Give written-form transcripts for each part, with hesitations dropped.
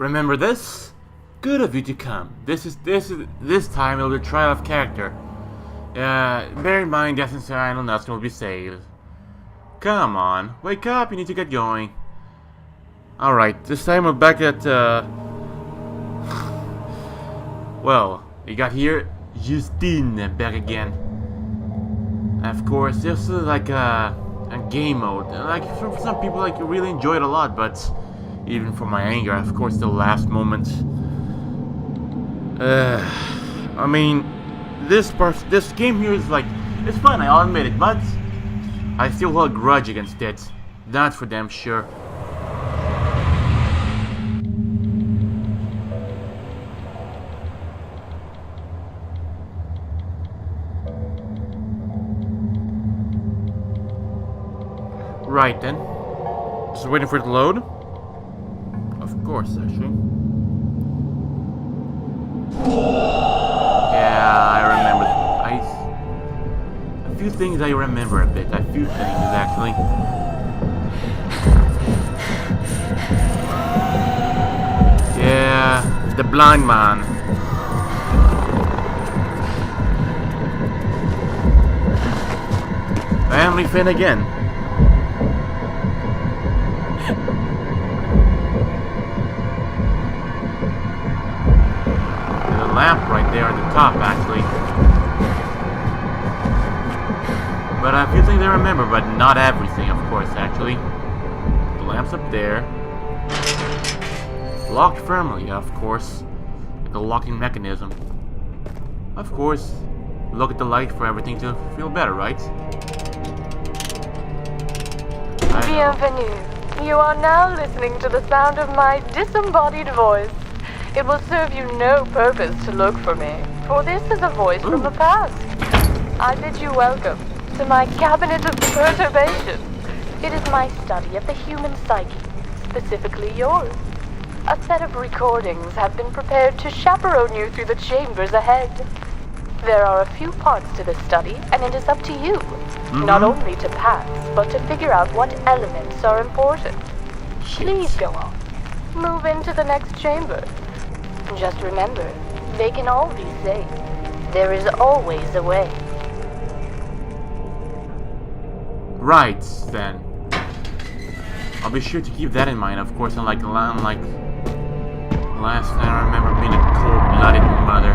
Remember this? Good of you to come. This time it'll be a trial of character. Bear in mind, Justine and nothing will be saved. Come on, wake up, you need to get going. Alright, this time we're back at, well, we got here, Justine back again. Of course, this is like a game mode. Like, for some people, like, you really enjoy it a lot, but even for my anger, of course, the last moment. I mean, this game here is like, it's fun, I'll admit it, but I still hold a grudge against it. That's for damn sure. Right then. Just waiting for it to load. Of course, actually. Yeah, I remember. A few things I remember a bit. A few things, actually. Yeah, the blind man. Family Finn again. Lamp right there at the top, actually. But a few things I remember, but not everything, of course, actually. The lamp's up there. Locked firmly, of course. Like a locking mechanism. Of course, look at the light for everything to feel better, right? Bienvenue. You are now listening to the sound of my disembodied voice. It will serve you no purpose to look for me, for this is a voice from the past. I bid you welcome to my cabinet of perturbation. It is my study of the human psyche, specifically yours. A set of recordings have been prepared to chaperone you through the chambers ahead. There are a few parts to this study, and it is up to you, not only to pass, but to figure out what elements are important. Please go on. Move into the next chamber. Just remember, they can all be saved. There is always a way. Right, then. I'll be sure to keep that in mind, of course, unlike last time I remember being a cold-blooded mother.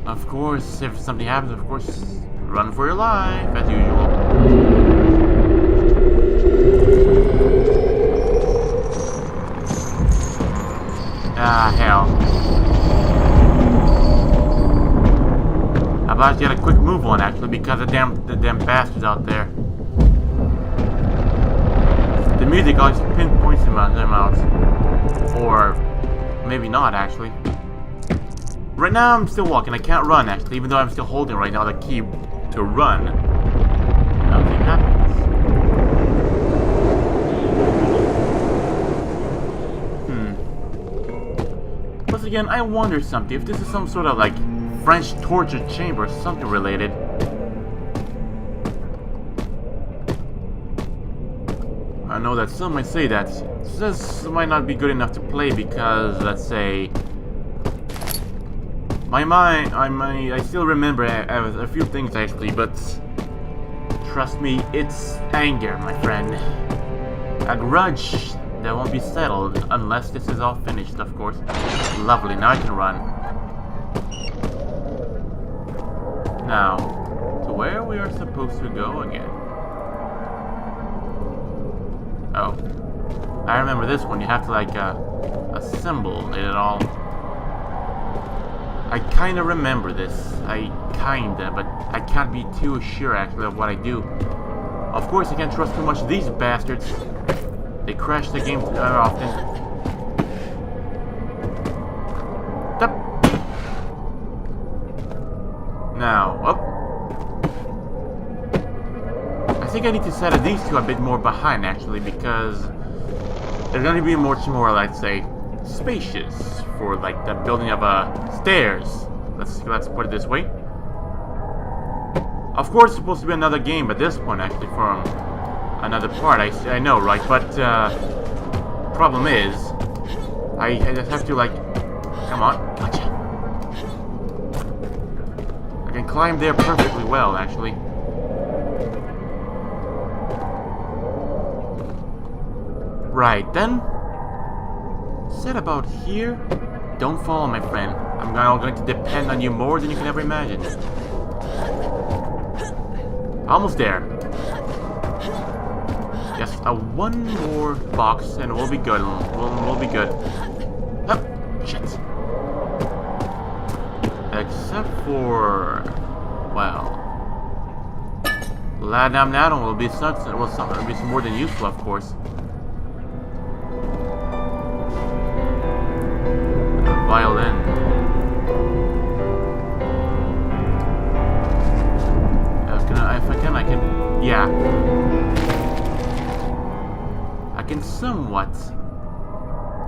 Of course, if something happens, of course, run for your life, as usual. Ah, hell. How about you get a quick move on, actually, because the damn bastards out there. The music always pinpoints them out. Or maybe not, actually. Right now, I'm still walking. I can't run, actually, even though I'm still holding right now the key to run. Nothing happens. Once again, I wonder something, if this is some sort of like French torture chamber or something related. I know that some might say that this might not be good enough to play because, let's say, my mind, I still remember a few things actually, but trust me, it's anger, my friend. A grudge that won't be settled unless this is all finished, of course. Lovely, now I can run. Now, to where we are supposed to go again. Oh. I remember this one, you have to like, assemble it all. I kinda remember this. But I can't be too sure actually of what I do. Of course I can't trust too much these bastards. They crash the game too often. Up. Now, up. I think I need to set these two a bit more behind actually, because they're going to be much more, let's say, spacious for like the building of stairs. Let's put it this way. Of course, it's supposed to be another game at this point, actually, from another part. I know, right? But problem is, I just have to like, come on, gotcha. I can climb there perfectly well, actually. Right then. Set about here. Don't fall, my friend. I'm going to depend on you more than you can ever imagine. Almost there. Just one more box and we'll be good. We'll be good. Oh, shit. Except for, well, Ladam will be something. Will be more than useful, of course. Violin. If I can, yeah. I can somewhat.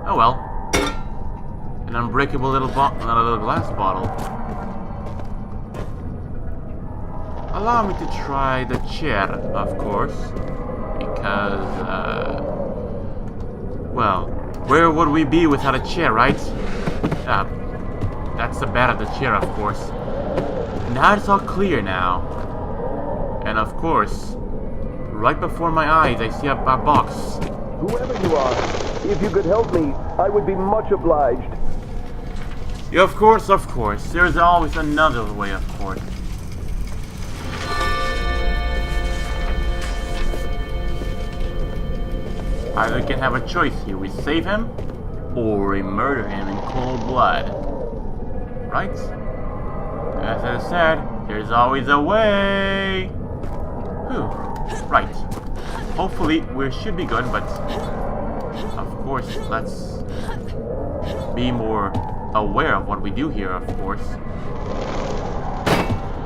Oh well. An unbreakable little glass bottle. Allow me to try the chair, of course, because, well, where would we be without a chair, right? That's the bad of the chair, of course. Now it's all clear now. And of course, right before my eyes, I see a box. Whoever you are, if you could help me, I would be much obliged. Yeah, of course, of course. There's always another way, of course. Either can have a choice here. We save him, or we murder him in cold blood. Right? As I said, there's always a way. Whew. Right. Hopefully, we should be good, but of course, let's be more aware of what we do here, of course.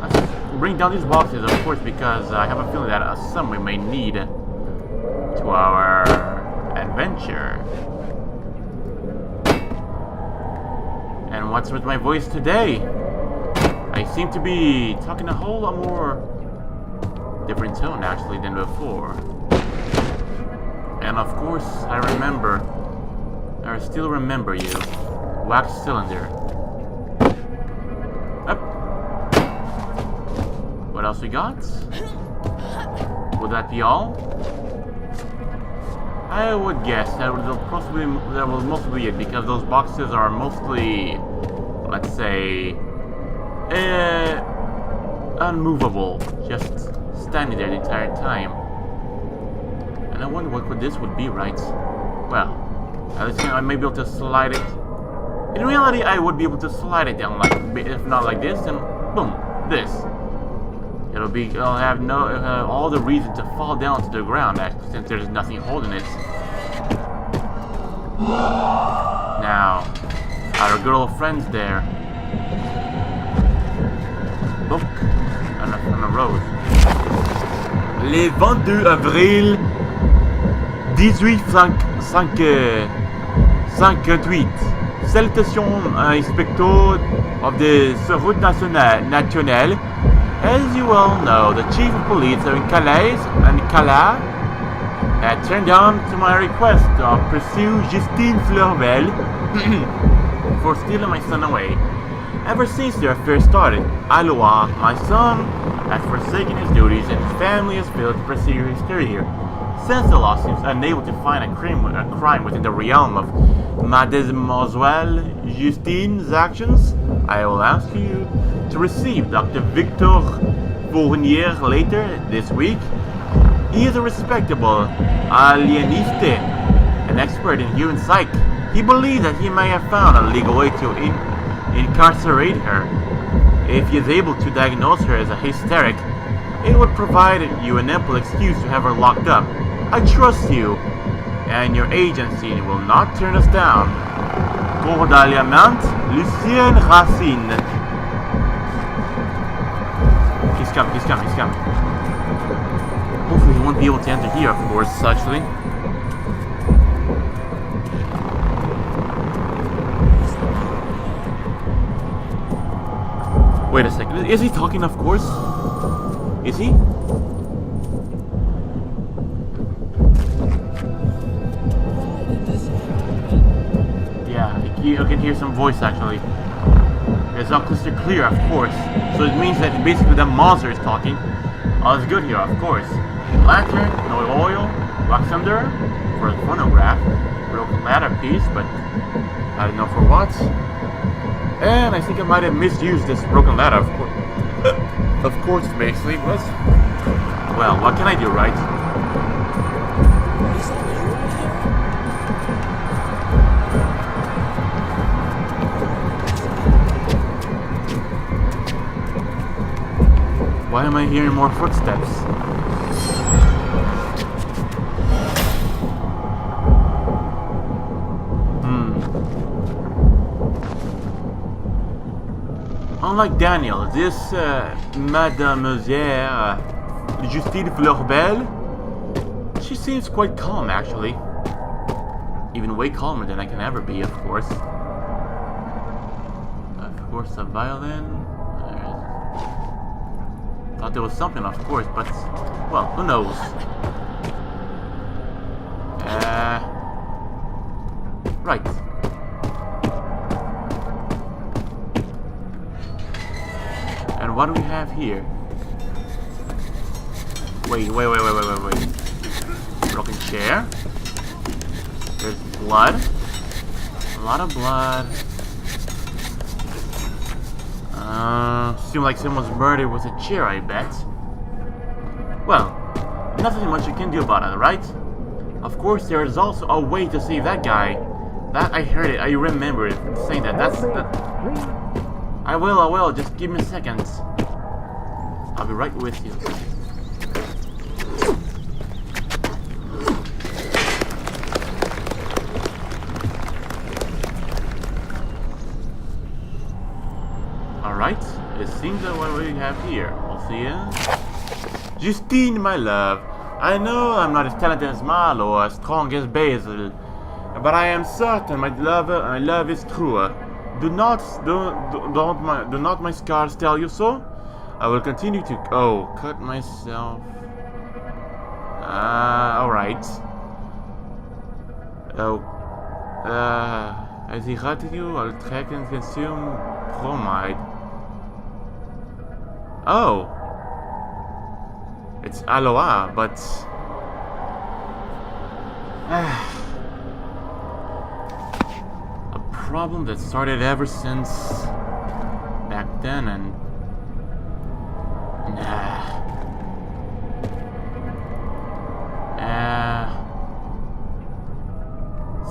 Let's bring down these boxes, of course, because I have a feeling that some we may need to our adventure. And what's with my voice today? I seem to be talking a whole lot more different tone actually than before. And of course, I still remember you. Wax cylinder. Up. What else we got? Would that be all? I would guess that will mostly be it, because those boxes are mostly, let's say, unmovable, just standing there the entire time. And I wonder what this would be, right? Well, at least I may be able to slide it. In reality, I would be able to slide it down, like, if not like this, then boom, this. It'll have all the reason to fall down to the ground, actually, since there's nothing holding it. Now, our good old friends there. Book and a rose. Les 22 avril 1858. Salutations, inspector of the route nationale. As you all know, the chief of police in Calais turned down to my request to pursue Justine Florbelle for stealing my son away. Ever since the affair started, Alois, my son, has forsaken his duties and his family has failed to pursue his career. Since the law seems unable to find a crime within the realm of Mademoiselle Justine's actions, I will ask you to receive Dr. Victor Fournier later this week. He is a respectable alieniste, an expert in human psych. He believes that he may have found a legal way to incarcerate her. If he is able to diagnose her as a hysteric, it would provide you an ample excuse to have her locked up. I trust you, and your agency will not turn us down. Cordialement, Lucien Racine. He's coming. Hopefully he won't be able to enter here, of course, actually. Wait a second, is he talking, of course? Is he? I can hear some voice actually. It's all crystal clear, of course. So it means that basically the monster is talking. All is good here, of course. Lantern, no oil, rock thunder for a phonograph, broken ladder piece, but I don't know for what. And I think I might have misused this broken ladder, of course. Of course, basically, but well, what can I do, right? Why am I hearing more footsteps? Unlike Daniel, this Mademoiselle Justine Florbelle, she seems quite calm actually. Even way calmer than I can ever be, of course. Of course, a violin. Thought there was something, of course, but well, who knows? Right. And what do we have here? Wait. Broken chair. There's blood. A lot of blood. Seems like someone's murdered with a chair, I bet. Well, nothing much you can do about it, right? Of course, there is also a way to save that guy. That I heard it, I remember it saying that. I will, just give me a second. I'll be right with you. Alright, it seems that what we have here. We'll see ya. Justine, my love. I know I'm not as talented as Mal or as strong as Basil, but I am certain my love is true. Do not my scars tell you so? I will continue to cut myself. Alright. As he hurted you, I'll track and consume bromide. Oh. It's aloe, but a problem that started ever since back then, and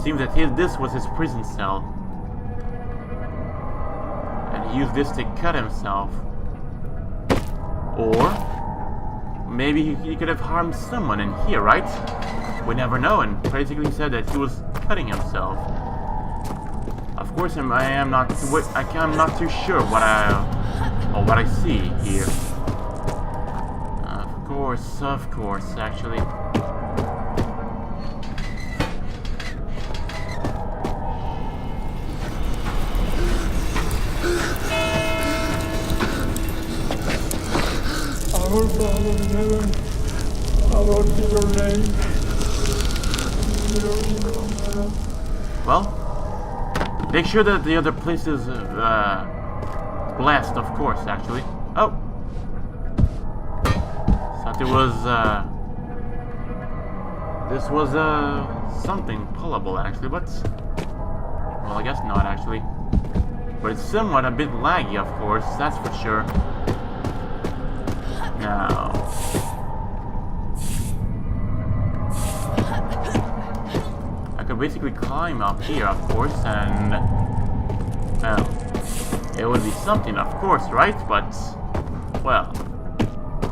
seems that this was his prison cell, and he used this to cut himself, or maybe he could have harmed someone in here, right? We never know, and basically said that he was cutting himself. Of course, I'm not too sure what I see here. Of course, actually. Our Father in heaven, hallowed be your name. Well, make sure that the other place is blessed, of course, actually. Oh! Thought it was, this was, something pullable, actually, but... Well, I guess not, actually. But it's somewhat a bit laggy, of course, that's for sure. Now... I could basically climb up here, of course, and... Well... It would be something, of course, right? But... Well...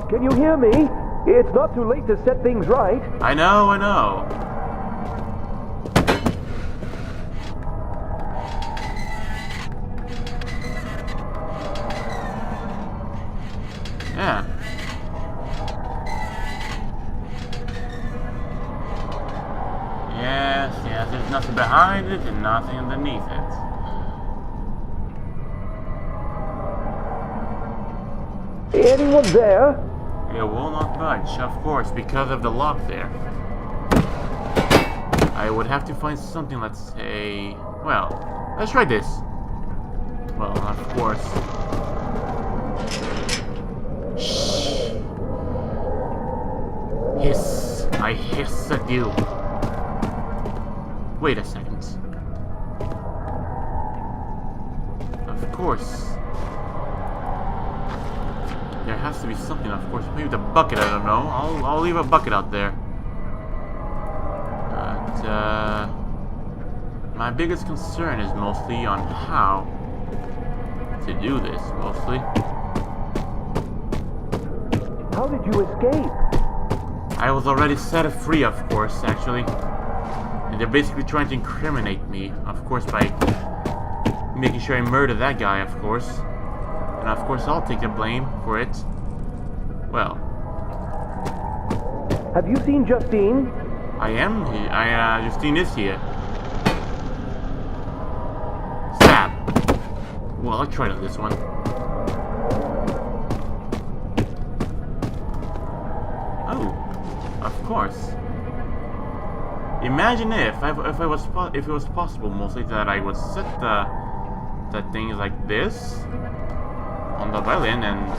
Can you hear me? It's not too late to set things right. I know. Yeah. Yes, there's nothing behind it and nothing underneath it. Anyone there? It will not budge, of course, because of the lock there. I would have to find something, let's say... Well... Let's try this. Well, of course. Shh. Hiss. I hiss at you. Wait a second. Of course. There has to be something, of course. Maybe the bucket, I don't know. I'll leave a bucket out there. But, my biggest concern is mostly on how to do this, mostly. How did you escape? I was already set free, of course, actually. And they're basically trying to incriminate me, of course, by making sure I murder that guy, of course. And of course, I'll take the blame for it. Well. Have you seen Justine? I am here. Justine is here. Stab. Well, I'll try on this one. Oh, of course. Imagine if it was possible, mostly that I would set the things like this on the violin and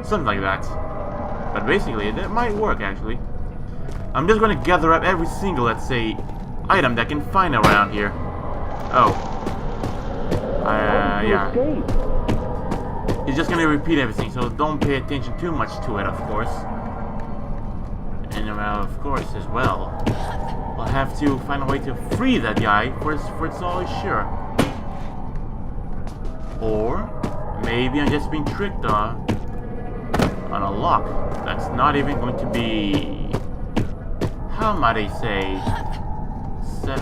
something like that. But basically, that might work actually. I'm just gonna gather up every single, let's say, item that I can find around here. Oh. Yeah. He's just gonna repeat everything, so don't pay attention too much to it, of course. And of course, as well, we'll have to find a way to free that guy for it's all sure. Or maybe I'm just being tricked on a lock that's not even going to be, how might I say, set.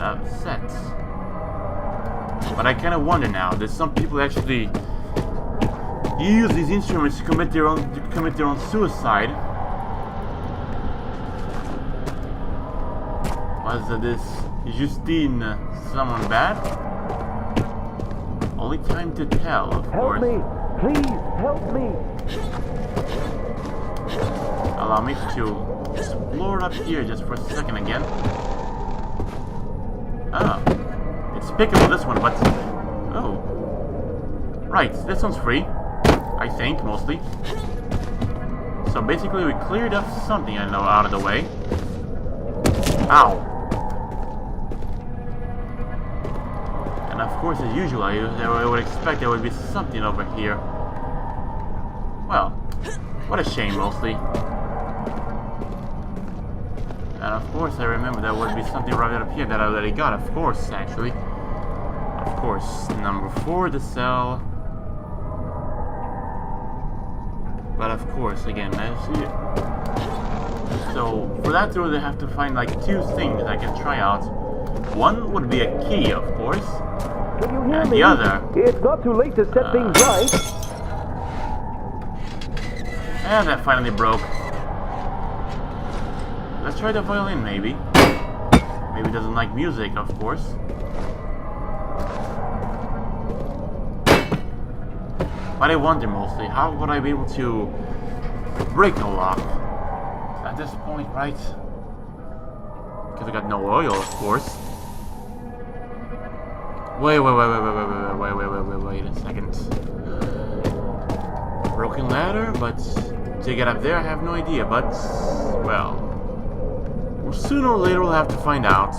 But I kind of wonder now. There's some people actually use these instruments to commit their own suicide. Was this Justine someone bad? Only time to tell, of course. Help me! Please, help me! Allow me to explore up here just for a second again. Ah, it's pickable, this one, but... Oh. Right, this one's free. I think, mostly. So basically we cleared up something, I know, out of the way. Ow. And of course, as usual, I would expect there would be something over here. Well, what a shame, mostly. And of course, I remember there would be something right up here that I already got, of course, actually. Of course, number 4, the cell. But of course, again, so for that to they have to find like 2 things I can try out. One would be a key, of course. Can you hear And me? the other... It's not too late to set things right. And that finally broke. Let's try the violin, maybe. Maybe it doesn't like music, of course. But I wonder mostly, how would I be able to break the lock? At this point, right? Because I got no oil, of course. Wait a second. Broken ladder, but to get up there I have no idea, but, well, sooner or later we'll have to find out.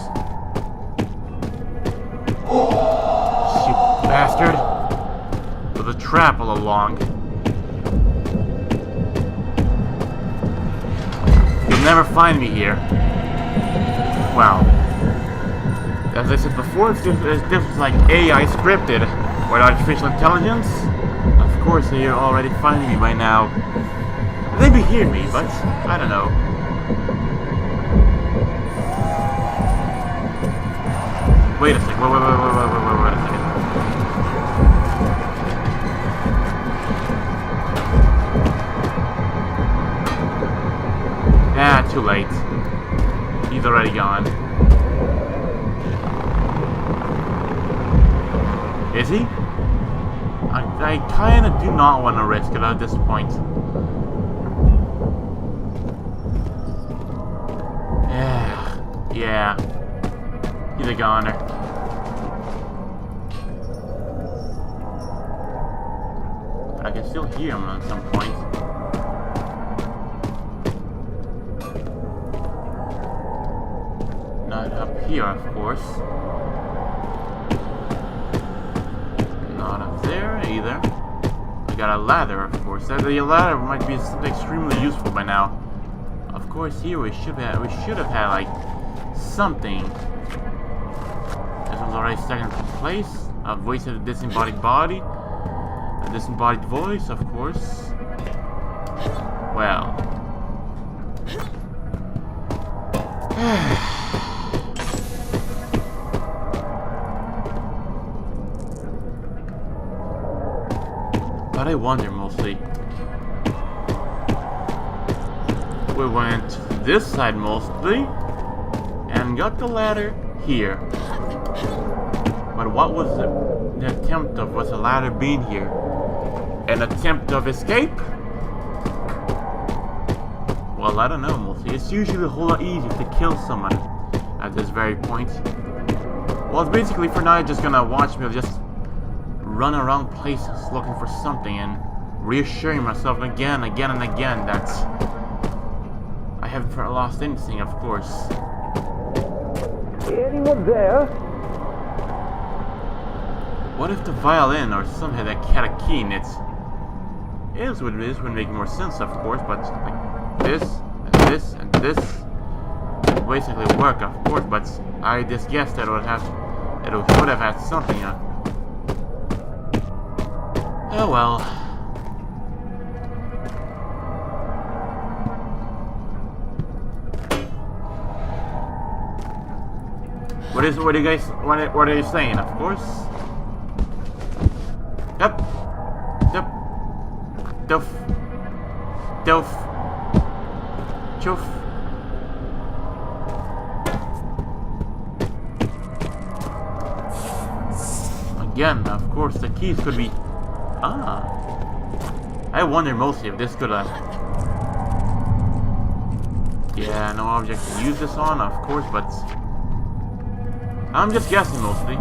You bastard! With a trap all along. You'll never find me here. Wow. As I said before, if this was like AI scripted or artificial intelligence, of course you're already finding me by now. Maybe hear me, but I don't know. Wait a second. Wait a second. Ah, too late. He's already gone. Is he? I kind of do not want to risk it at this point. Yeah. Yeah. He's a goner. But I can still hear him at some point. Not up here, of course. Not up there either. We got a ladder, of course. The ladder might be something extremely useful by now. Of course, here we should have had like something. This one's already stuck in place. A voice of a disembodied body. A disembodied voice, of course. Well. But I wonder mostly. We went this side mostly and got the ladder here. But what was the attempt of the ladder being here? An attempt of escape? Well, I don't know mostly. It's usually a whole lot easier to kill someone at this very point. Well, it's basically for now you're just gonna watch me just run around places looking for something and reassuring myself again and again that I haven't lost anything, of course. Anyone there? What if the violin or somehow that had a key in it? This would make more sense, of course, but like this and this and this would basically work, of course. But I just guessed that it would have had something. Oh well. What are you saying? Of course. Yep. Doof. Choof. Again, of course, the keys could be. I wonder mostly if this could yeah, no object to use this on, of course, but I'm just guessing mostly.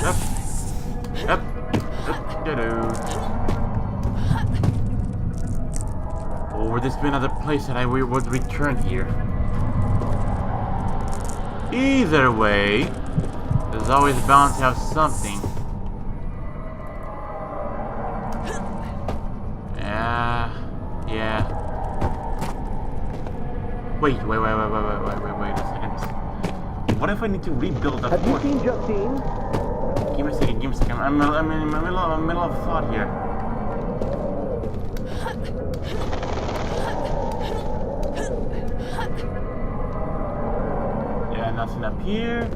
Yep. Or would this be another place that I would return here? Either way, there's always bound to have something. Yeah. Wait a second. What if I need to rebuild the fort? Have you seen Justine? Give me a second. I'm in the middle of a thought here. Yeah, nothing up here.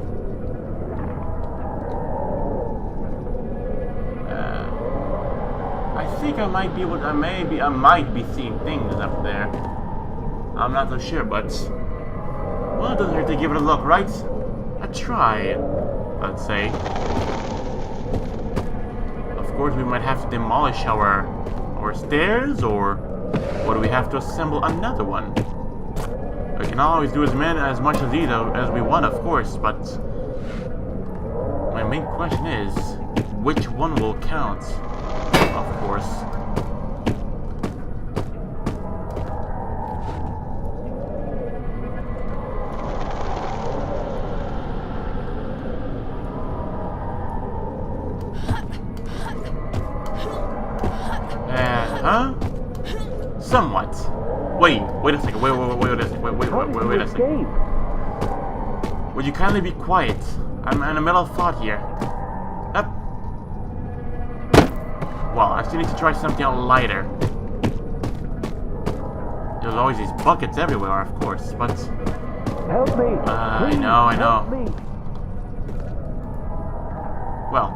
I think I might be able to, I might be seeing things up there. I'm not so sure, but well, it doesn't hurt to give it a look, right? A try, I'd say. Of course, we might have to demolish our stairs, or do we have to assemble another one? We can always do as much of these as we want, of course, but my main question is, which one will count? Of course. Huh? Somewhat. Wait a second. Wait a second. Would you kindly be quiet? I'm in the middle of thought here. Up. Well, I still need to try something out lighter. There's always these buckets everywhere, of course, but Help me! I know. Help me. Well,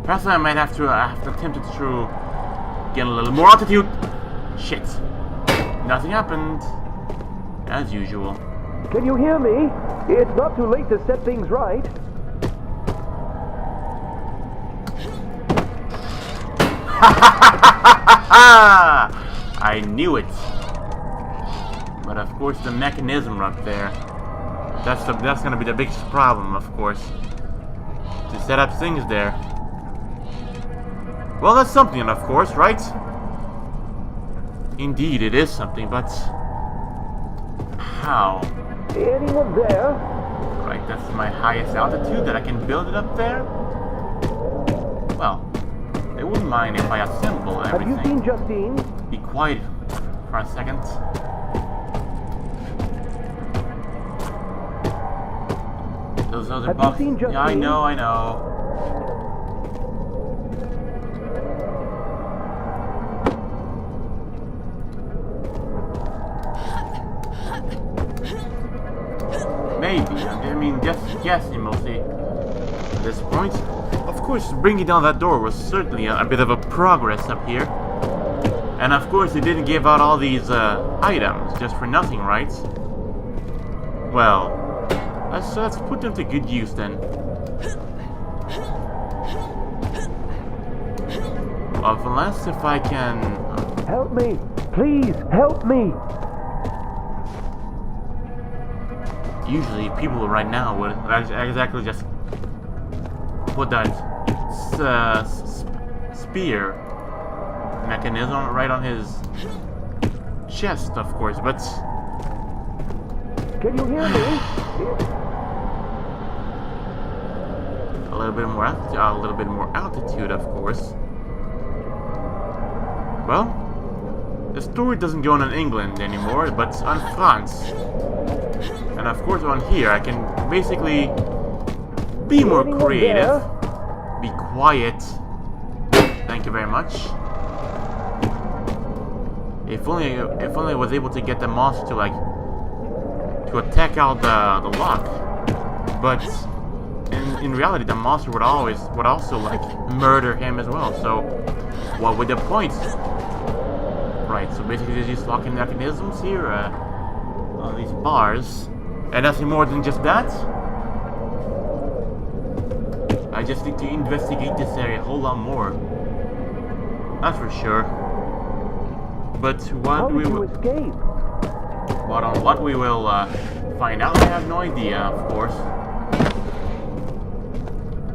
perhaps I might have to attempt it through get a little more altitude. Shit. Nothing happened. As usual. Can you hear me? It's not too late to set things right. I knew it. But of course, the mechanism up there. That's gonna be the biggest problem, of course. To set up things there. Well, that's something, of course, right? Indeed, it is something, but how? Anyone there? Right, that's my highest altitude that I can build it up there. Well, they wouldn't mind if I assemble everything. Have you seen Justine? Be quiet for a second. Those other Have buffs. you seen Justine? Yeah, I know. Maybe. I mean, just guessing mostly at this point. Of course, bringing down that door was certainly a bit of a progress up here. And of course, they didn't give out all these items just for nothing, right? Well, let's put them to good use then. Unless if I can... Help me! Please, help me! Usually people right now would exactly just put that spear mechanism right on his chest, of course, but... Can you hear me? a little bit more altitude, of course. Well, the story doesn't go on in England anymore, but on France. And of course on here I can basically be more creative. Be quiet. Thank you very much. If only I was able to get the monster to attack out the lock. But in reality the monster would also murder him as well. So what would the point? Right, so basically there's these locking mechanisms here on these bars. And nothing more than just that. I just need to investigate this area a whole lot more. That's for sure. But what we will escape? But on what we will find out, I have no idea, of course.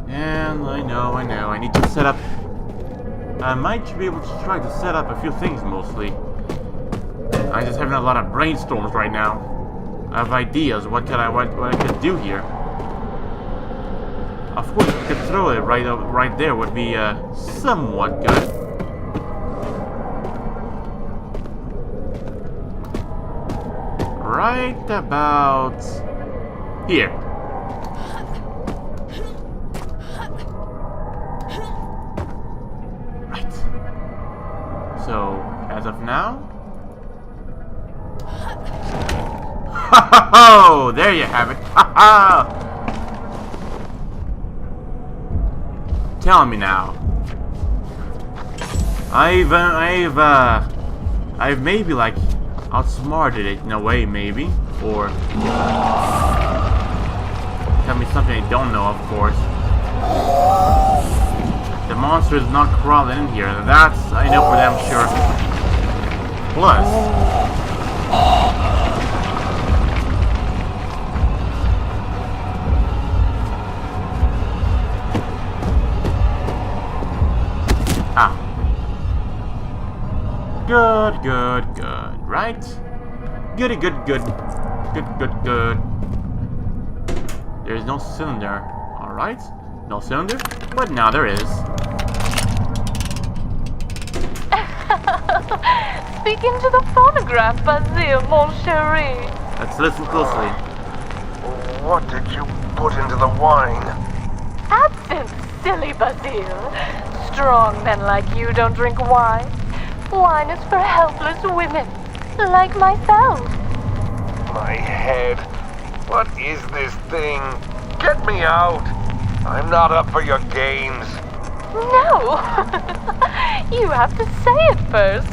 And I know, I need to set up... I might be able to try to set up a few things mostly. I'm just having a lot of brainstorms right now. I have ideas what I could do here. Of course, if I could throw it right there would be somewhat good. Right about here. Right. So, as of now. Oh, there you have it. Tell me now. I've maybe outsmarted it in a way, maybe, or tell me something I don't know, of course. The monster is not crawling in here. That's I know for damn sure. Plus. Good, right? Good. There's no cylinder, alright? No cylinder, but now there is. Speak into the phonograph, Basile, mon chéri. Let's listen closely. What did you put into the wine? Absinthe, silly Basile. Strong men like you don't drink wine. Wine is for helpless women, like myself. My head. What is this thing? Get me out. I'm not up for your games. No. You have to say it first.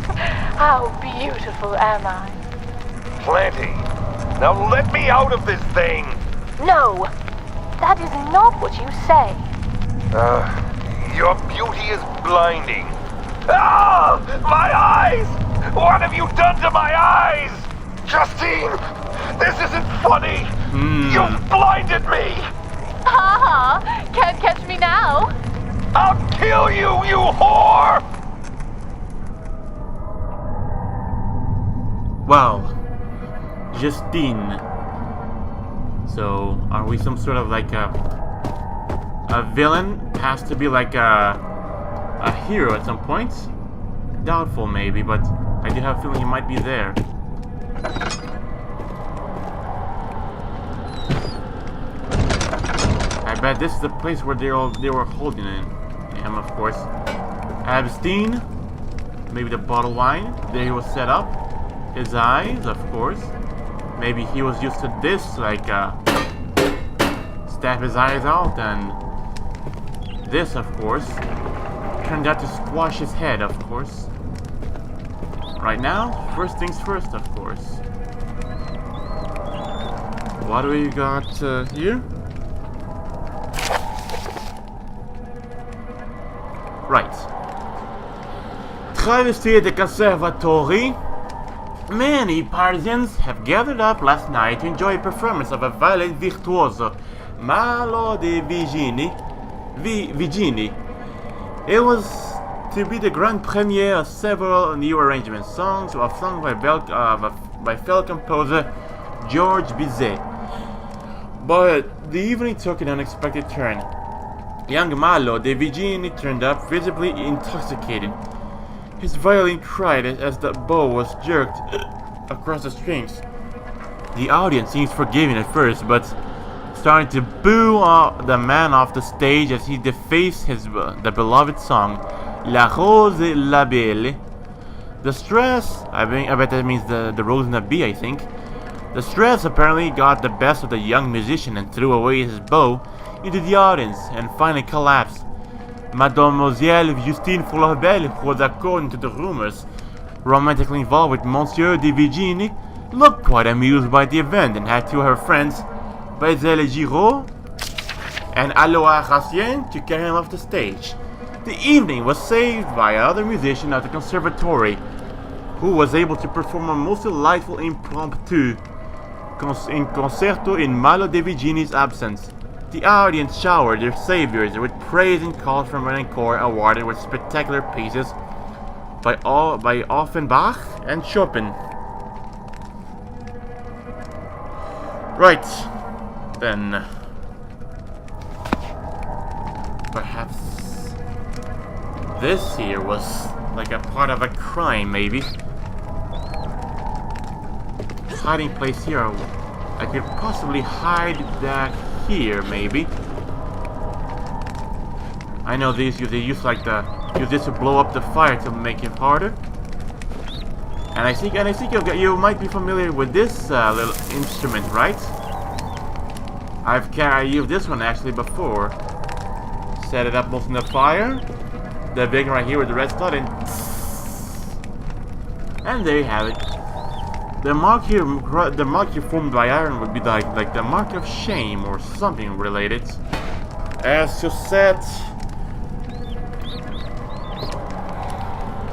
How beautiful am I? Plenty. Now let me out of this thing. No. That is not what you say. Your beauty is blinding. Ah! My eyes! What have you done to my eyes? Justine! This isn't funny! You've blinded me! Ha ha! Can't catch me now! I'll kill you, you whore! Wow. Justine. So, are we some sort of like a villain? Has to be like a hero at some point? Doubtful maybe, but I do have a feeling he might be there. I bet this is the place where they were holding him, of course. Justine, maybe the bottle wine. There he was set up. His eyes, of course. Maybe he was used to this, like stab his eyes out, and this, of course, turned out to squash his head, of course. Right now, first things first, of course. What do we got here? Right. Travestie de Conservatory. Many Parisians have gathered up last night to enjoy a performance of a violin virtuoso, Malo de Vigini. It was to be the grand premiere of several new arrangements, songs by fellow composer Georges Bizet. But the evening took an unexpected turn. Young Malo de Vigini turned up, visibly intoxicated. His violin cried as the bow was jerked across the strings. The audience seems forgiving at first, but starting to boo the man off the stage as he defaced the beloved song, La Rose et la Belle. The stress, I bet that means the rose and the bee, I think. The stress apparently got the best of the young musician and threw away his bow into the audience and finally collapsed. Mademoiselle Justine Florbelle, who was, according to the rumors, romantically involved with Monsieur de Vigini, looked quite amused by the event and had two of her friends, Mademoiselle Giraud and Aloha Racien, to carry him off the stage. The evening was saved by another musician at the conservatory, who was able to perform a most delightful impromptu concerto in Malo de Vigini's absence. The audience showered their saviors with praise and called for an encore awarded with spectacular pieces by Offenbach and Chopin. Right, then. Perhaps this here was like a part of a crime, maybe. Hiding place here. I could possibly hide that here, maybe. I know they use like use this to blow up the fire to make it harder. And I think you might be familiar with this little instrument, right? I used this one actually before. Set it up most in the fire. The big right here with the red spot, and there you have it. The mark here formed by iron would be like the mark of shame or something related. As to set,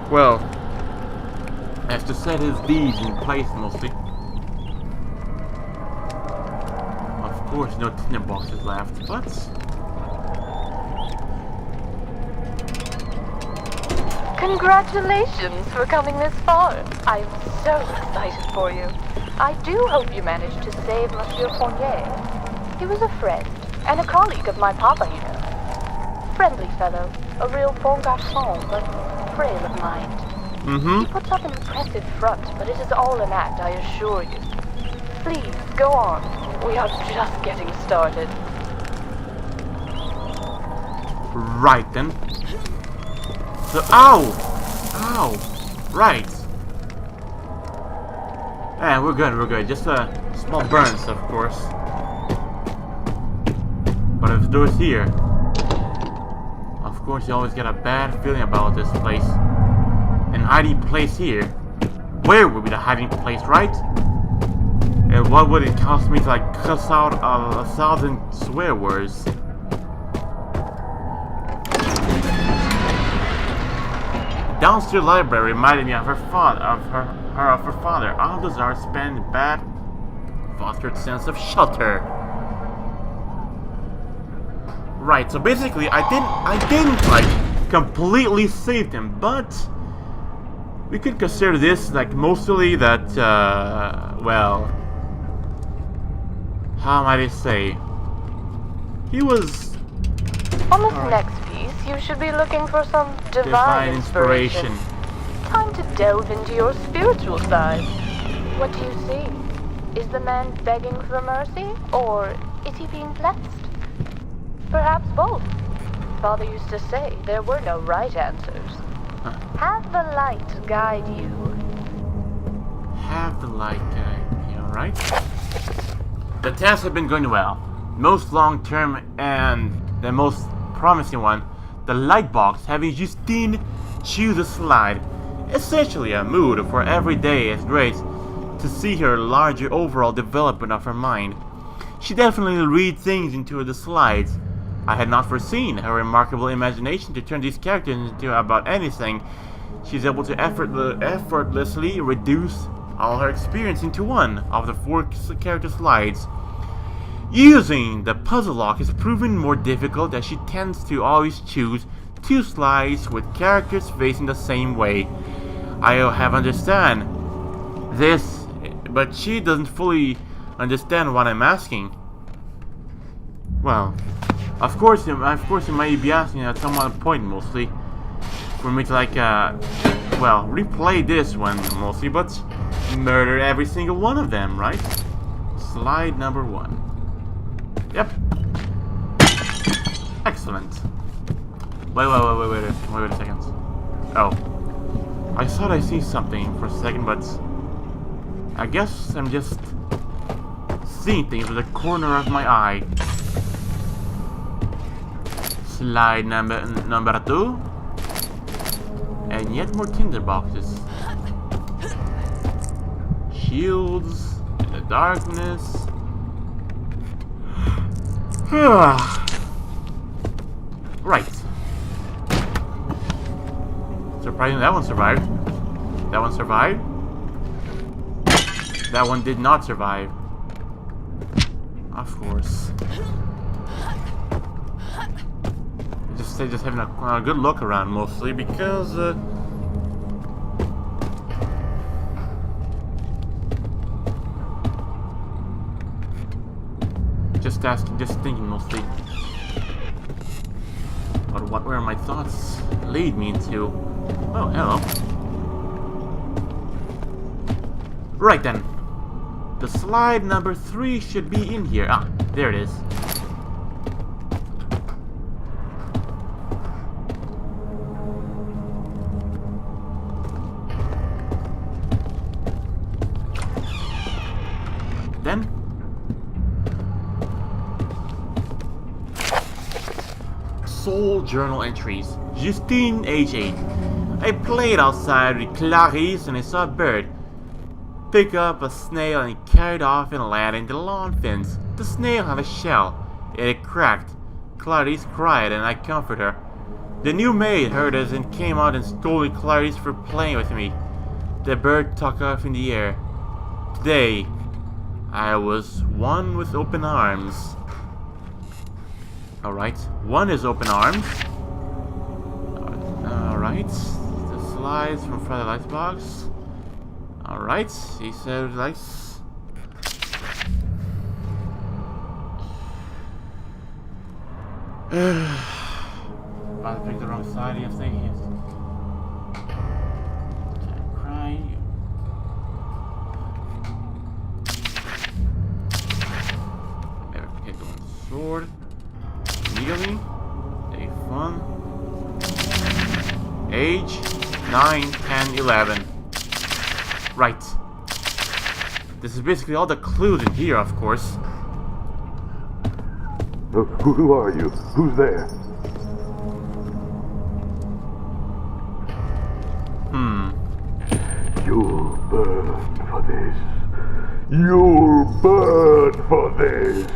well, as to set his deeds in place mostly. Of course, no tin boxes left, but. Congratulations for coming this far. I'm so excited for you. I do hope you managed to save Monsieur Fournier. He was a friend and a colleague of my papa, you know. Friendly fellow, a real bon garçon, but frail of mind. He puts up an impressive front, but it is all an act, I assure you. Please, go on. We are just getting started. Right then. So, ow! Right. Yeah, we're good. Just small burns, of course. But if the door's here, of course you always get a bad feeling about this place. And hiding place here. Where would be the hiding place, right? And what would it cost me to like cuss out 1,000 swear words? downstairs library reminded me of her father, of her father. All those hours spent in bed fostered sense of shelter. Right, so basically I didn't like completely save him, but we could consider this like mostly that well, how might I say, he was On this next piece, you should be looking for some divine inspiration. Time to delve into your spiritual side. What do you see? Is the man begging for mercy, or is he being blessed? Perhaps both. Father used to say there were no right answers. Have the light guide you. Have the light guide me, alright? The tests have been going well. Most long-term and the most promising one, the light box, having Justine choose a slide. Essentially a mood for every day as Grace to see her larger overall development of her mind. She definitely read things into the slides. I had not foreseen her remarkable imagination to turn these characters into about anything. She's able to effortlessly reduce all her experience into one of the 4 character slides. Using the puzzle lock is proven more difficult as she tends to always choose 2 slides with characters facing the same way. I have understand this, but she doesn't fully understand what I'm asking. Well, of course you might be asking at some other point mostly for me to like well, replay this one mostly, but murder every single one of them, right? Slide number 1. Yep. Excellent. Wait a second. Oh. I thought I see something for a second, but I guess I'm just seeing things with the corner of my eye. Slide number 2. And yet more tinder boxes. Shields in the darkness. Right. Surprising that one survived. That one survived. That one did not survive. Of course. Just having a good look around mostly because just thinking mostly. But where my thoughts lead me into? Oh, hello. Right then. The slide number 3 should be in here. Ah, there it is. Then Soul Journal entries. Justine, age 8. I played outside with Clarice and I saw a bird pick up a snail and carried off and land in the lawn fence. The snail had a shell. It had cracked. Clarice cried and I comforted her. The new maid heard us and came out and scolded Clarice for playing with me. The bird took off in the air. Today, I was one with open arms. Alright, one is open arms. Alright, the slides from Friday Lights box. Alright, he said likes. I picked the wrong side, yes, thank you. Can't cry. Never hit the one sword. Immediately. Day fun. Age 9, 10, 11. Right. This is basically all the clues in here, of course. Who are you? Who's there? You'll burn for this. You'll burn for this.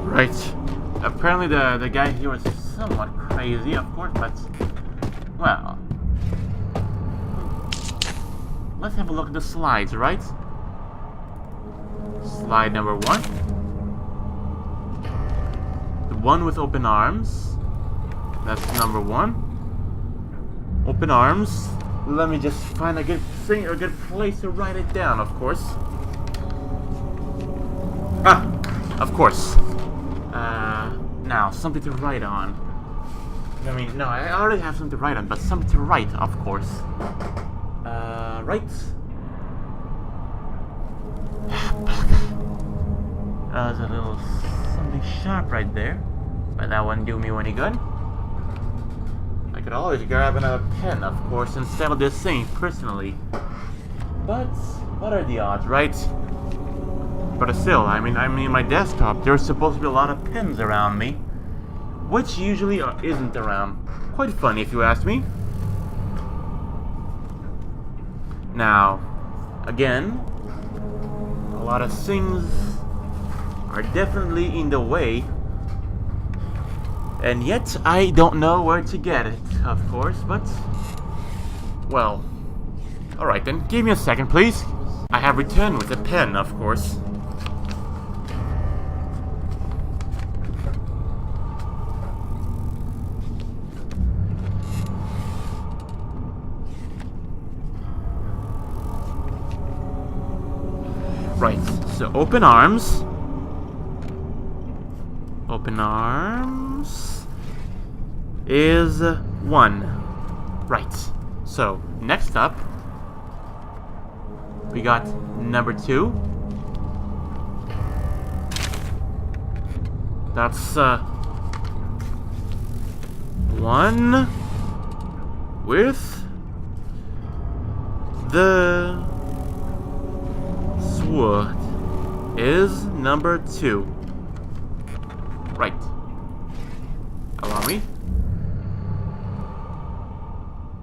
Right. apparently the guy here was somewhat crazy, of course, but well, let's have a look at the slides, right? Slide number 1. The one with open arms. That's number 1. Open arms. Let me just find a good thing, a good place to write it down, of course. Ah, of course. Now, something to write on. I mean, no, I already have something to write on, but something to write, of course. Right. There's a little something sharp right there, but that wouldn't do me any good. I could always grab another pen, of course, instead of this thing, personally. But what are the odds, right? But still, I mean, my desktop, there's supposed to be a lot of pens around me, which usually isn't around. Quite funny, if you ask me. Now, again, a lot of things are definitely in the way, and yet I don't know where to get it, of course, but well, alright then, give me a second please. I have returned with a pen, of course. Right, so open arms. Open arms is 1. Right, so next up we got number 2. That's 1 with the sword is number 2. Right. Allow me.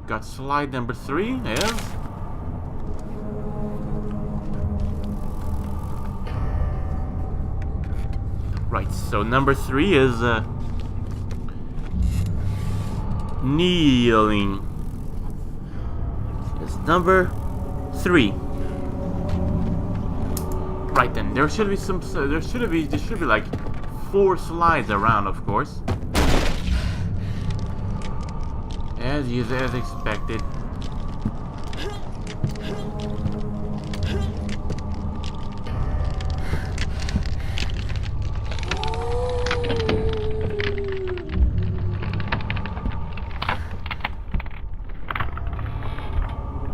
Got slide number 3 is right, so number 3 is kneeling. Is number 3. Right then, there should be like 4 slides around, of course. As expected.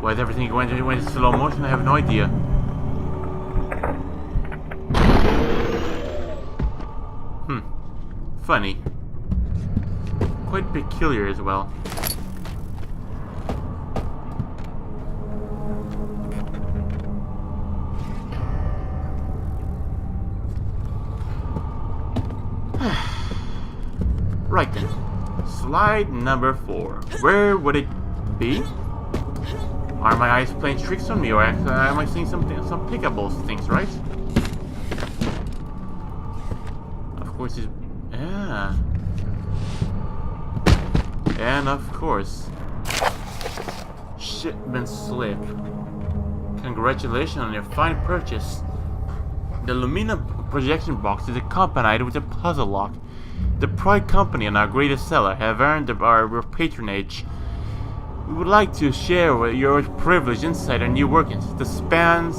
Why is everything went in slow motion? I have no idea. Funny. Quite peculiar as well. Right then. Slide number 4. Where would it be? Are my eyes playing tricks on me, or am I seeing some pickable things, right? Of course, it's... yeah. And of course, shipment slip. Congratulations on your fine purchase. The Lumina projection box is accompanied with a puzzle lock. The Pride Company and our greatest seller have earned our patronage. We would like to share your privileged insight on new workings. The Span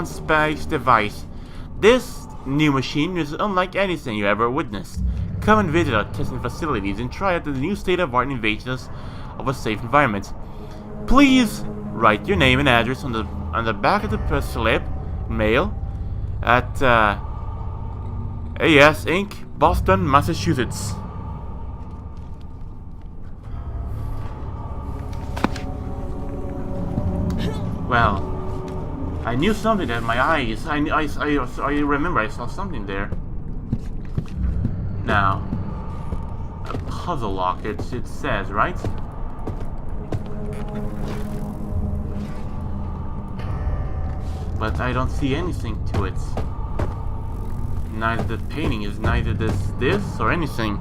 Space device. This new machine is unlike anything you ever witnessed. Come and visit our testing facilities and try out the new state-of-art innovations of a safe environment. Please write your name and address on the back of the press slip, mail, at AS Inc., Boston, Massachusetts. Well, I knew something that my eyes. I remember I saw something there. Now, a puzzle lock. It says, right? But I don't see anything to it. neither the painting is neither this or anything.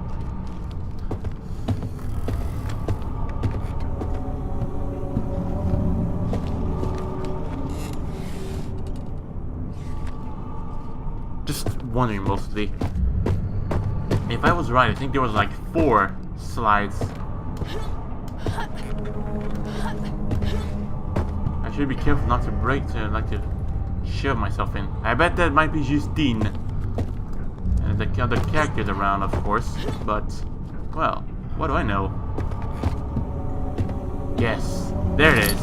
Just wondering mostly. If I was right, I think there was like 4 slides. I should be careful not to break to shove myself in. I bet that might be Justine. And the other characters around, of course. But, well, what do I know? Yes, there it is.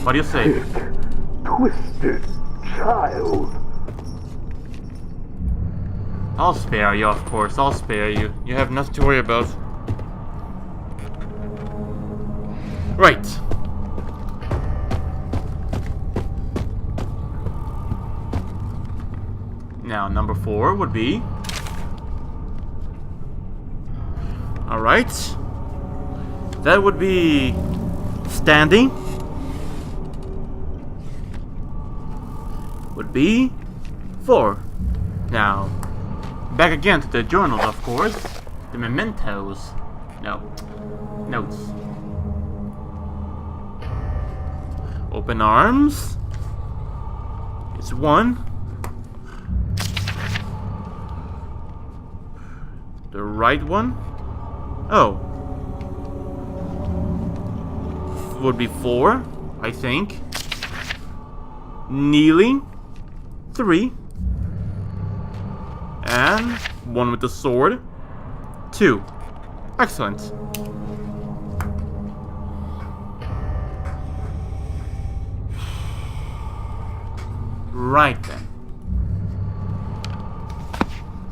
What do you say? Twisted child. I'll spare you, of course. I'll spare you. You have nothing to worry about. Right. Now, number 4 would be... Alright. That would be... standing. Would be... 4. Now, back again to the journals, of course. The mementos. No. Notes. Open arms. It's 1. The right one? Oh. Would be 4, I think. Kneeling. 3. And 1 with the sword. 2. Excellent. Right then.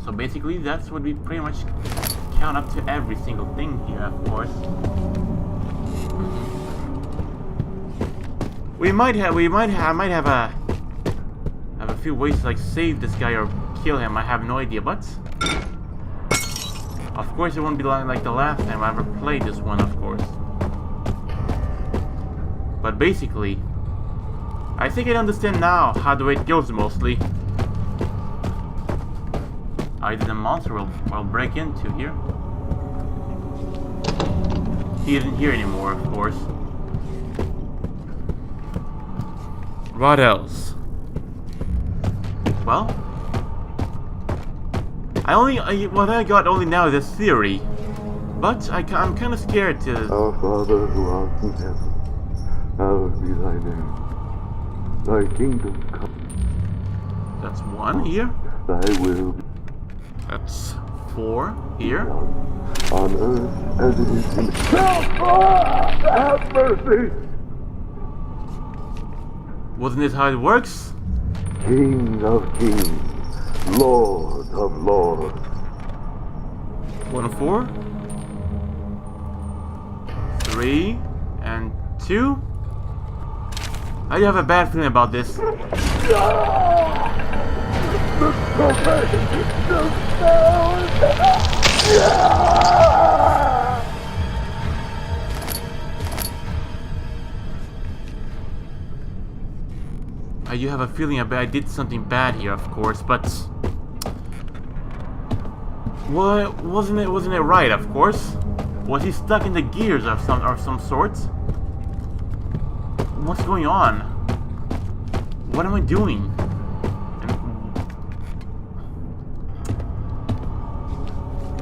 So basically, that's what we pretty much count up to every single thing here, of course. We might have a few ways to like save this guy or kill him. I have no idea, but of course it won't be like the last time I ever played this one, of course. But basically, I think I understand now how the way it goes mostly. Either the monster will break into here. He isn't here anymore, of course. What else? Well, what I got only now is a theory, but I'm kind of scared to. Our Father who art in heaven, hallowed be thy name. Thy kingdom come. That's 1 here. Thy will be That's 4 here. done on earth as it is in heaven. Have mercy! Wasn't this how it works? King of kings, Lord of lords. 1 and 4. 3 and 2. I have a bad feeling about this. You have a feeling I did something bad here, of course, but what wasn't it right? Of course, was he stuck in the gears of some sort? What's going on? What am I doing?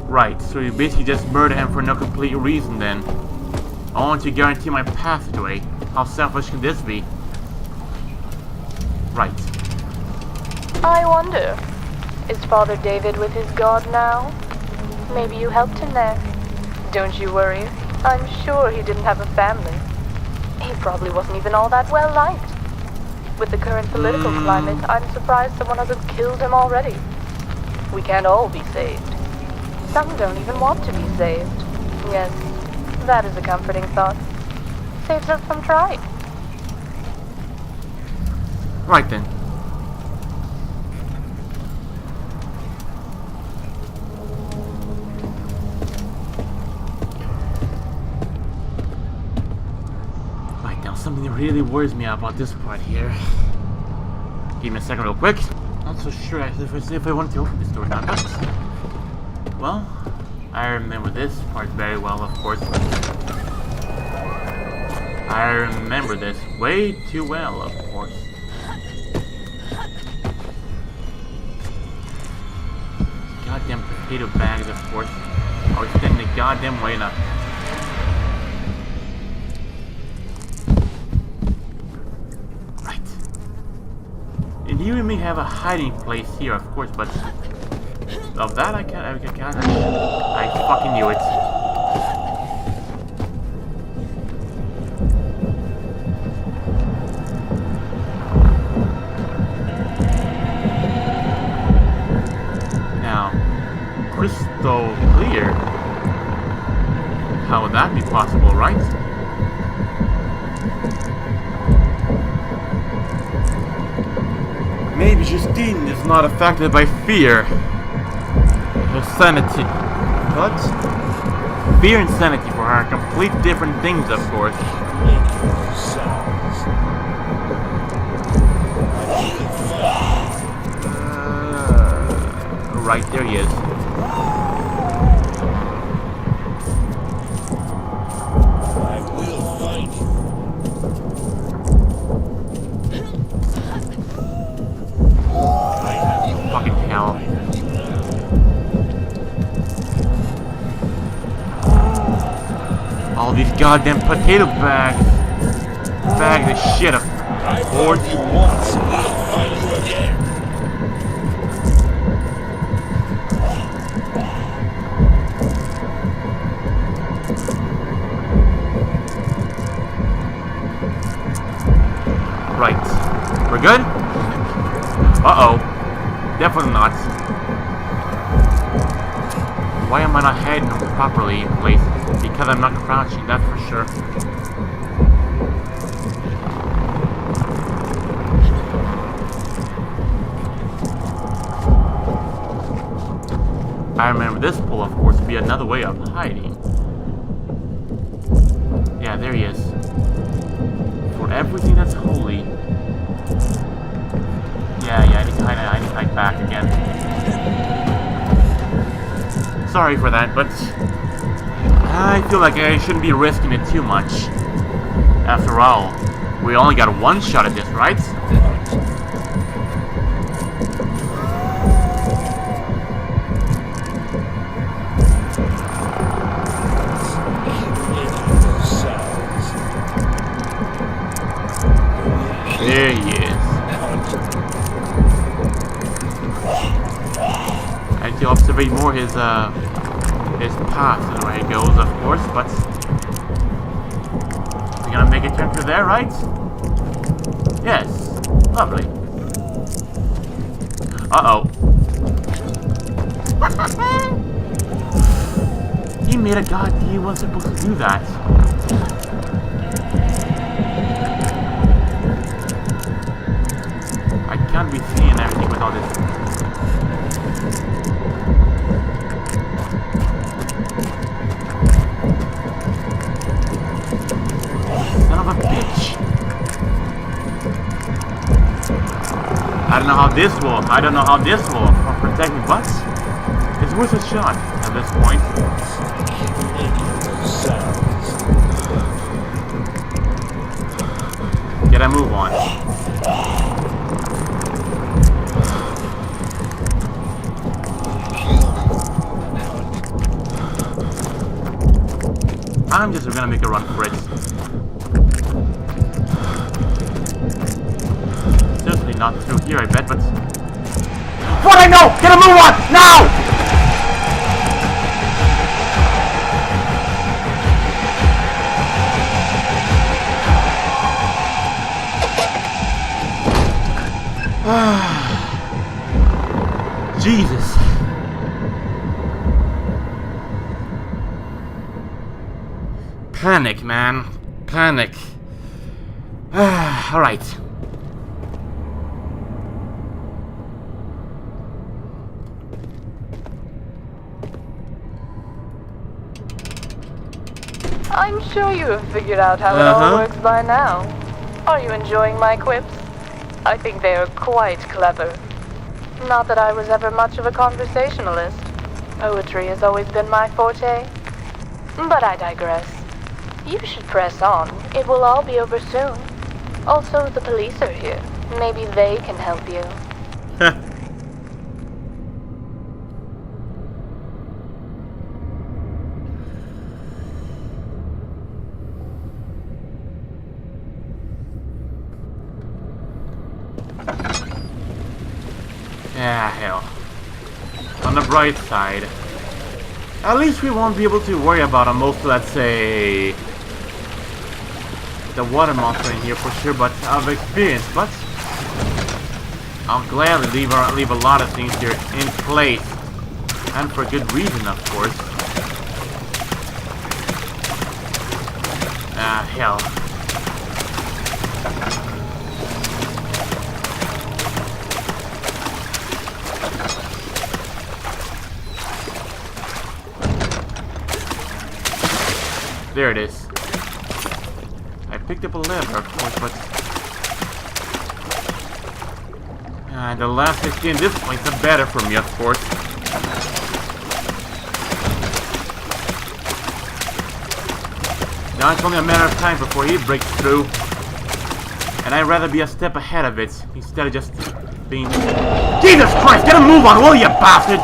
Right, so you basically just murder him for no complete reason then. I want to guarantee my passageway. How selfish can this be? Right. I wonder, is Father David with his god now? Maybe you helped him there. Don't you worry, I'm sure he didn't have a family. He probably wasn't even all that well liked. With the current political climate, I'm surprised someone hasn't killed him already. We can't all be saved. Some don't even want to be saved. Yes, that is a comforting thought. Saves us from trying. Right then. Right now, something that really worries me about this part here. Give me a second real quick. Not so sure if I want to open this door or not, but... Well, I remember this part very well, of course. I remember this way too well, of course. Goddamn potato bags, of course. I was standing the goddamn way enough. Right. And you and me have a hiding place here, of course, but of that I can't. I fucking knew it. Crystal clear? How would that be possible, right? Maybe Justine is not affected by fear or sanity. But fear and sanity for her are complete different things, of course. Right, there he is. All these goddamn potato bags. Bags of shit of boards. You once, I'll find you again. Right. We're good? Uh-oh. Definitely not. Why am I not hiding properly in place? Because I'm not crouching, that's for sure. I remember this pull, of course, to be another way of hiding. Yeah, there he is. For everything that's holy. Yeah, I need to hide back again. Sorry for that, but I feel like I shouldn't be risking it too much. After all, we only got one shot at this, right? There he is. I need to observe more his path and where he goes, of course, but we're gonna make a turn through there, right? Yes. Lovely. Uh-oh. He made a god, he wasn't supposed to do that. I can't be seeing everything with all this. Son of a bitch. I don't know how this will protect me, but it's worth a shot at this point. Get a move on. I'm just gonna make a run for it. Certainly not through here, I bet, but... What I know! Get a move on! Now! Jesus. Panic, man. Panic. Alright. I'm sure you have figured out how it all works by now. Are you enjoying my quips? I think they are quite clever. Not that I was ever much of a conversationalist. Poetry has always been my forte. But I digress. You should press on. It will all be over soon. Also, the police are here. Maybe they can help you. Yeah, hell. On the bright side, at least we won't be able to worry about most, let's say, the water monster in here for sure, but of experience. But I'll gladly leave a lot of things here in place, and for good reason, of course. Ah, hell. There it is. I picked up a lever, of course, but... the less I see in this place, the better for me, of course. Now it's only a matter of time before he breaks through. And I'd rather be a step ahead of it, instead of just being... Jesus Christ, get a move on, will you, bastard!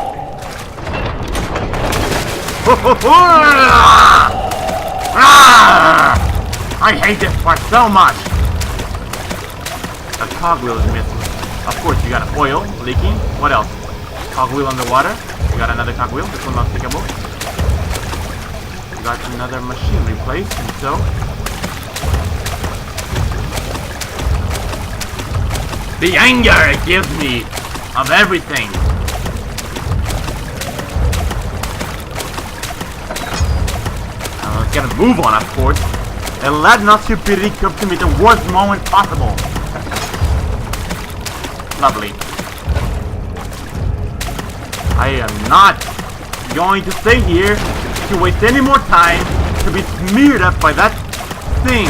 I hate this part so much! A cogwheel is missing. Of course, you got oil leaking. What else? Cogwheel underwater. You got another cogwheel. This one not stickable. You got another machine replaced, and so... the anger it gives me of everything! Gotta move on, of course. And let not stupidity come to me at the worst moment possible. Lovely. I am not going to stay here to waste any more time to be smeared up by that thing.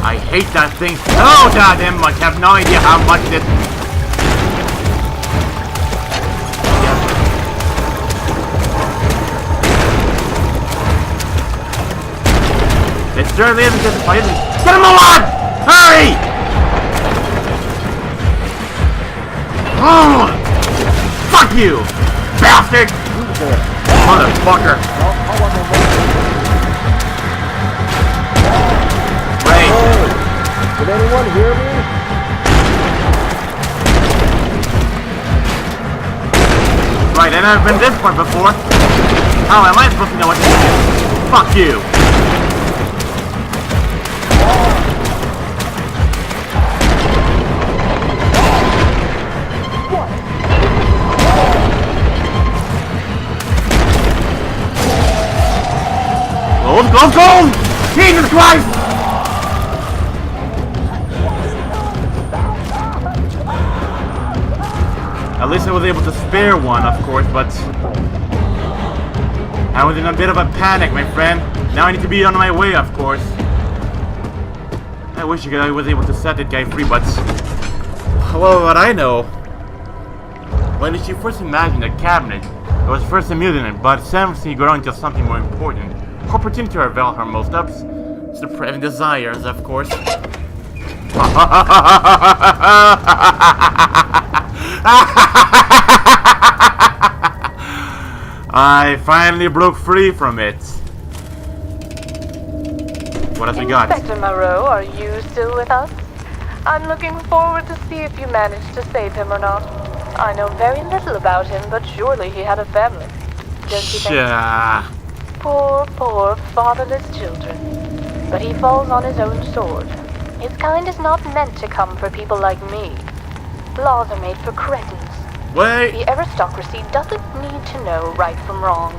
I hate that thing so goddamn much. I have no idea how much it... It certainly isn't just fighting. Get him on! Hurry! Oh! Fuck you! Bastard! Motherfucker! Great! Did anyone hear me? Right, I've never been this point before. How am I supposed to know what to do? Fuck you! Go! Jesus Christ! At least I was able to spare one, of course, but... I was in a bit of a panic, my friend. Now I need to be on my way, of course. I wish I was able to set that guy free, but... well, what I know... when did she first imagine the cabinet? It was first amusing it, but since grew into something more important. Opportunity to reveal her most ups, supreme desires, of course. I finally broke free from it. What have we got? Inspector Moreau, are you still with us? I'm looking forward to see if you managed to save him or not. I know very little about him, but surely he had a family. Don't you think? Yeah. Poor, fatherless children. But he falls on his own sword. His kind is not meant to come for people like me. Laws are made for cretins. Wait. The aristocracy doesn't need to know right from wrong.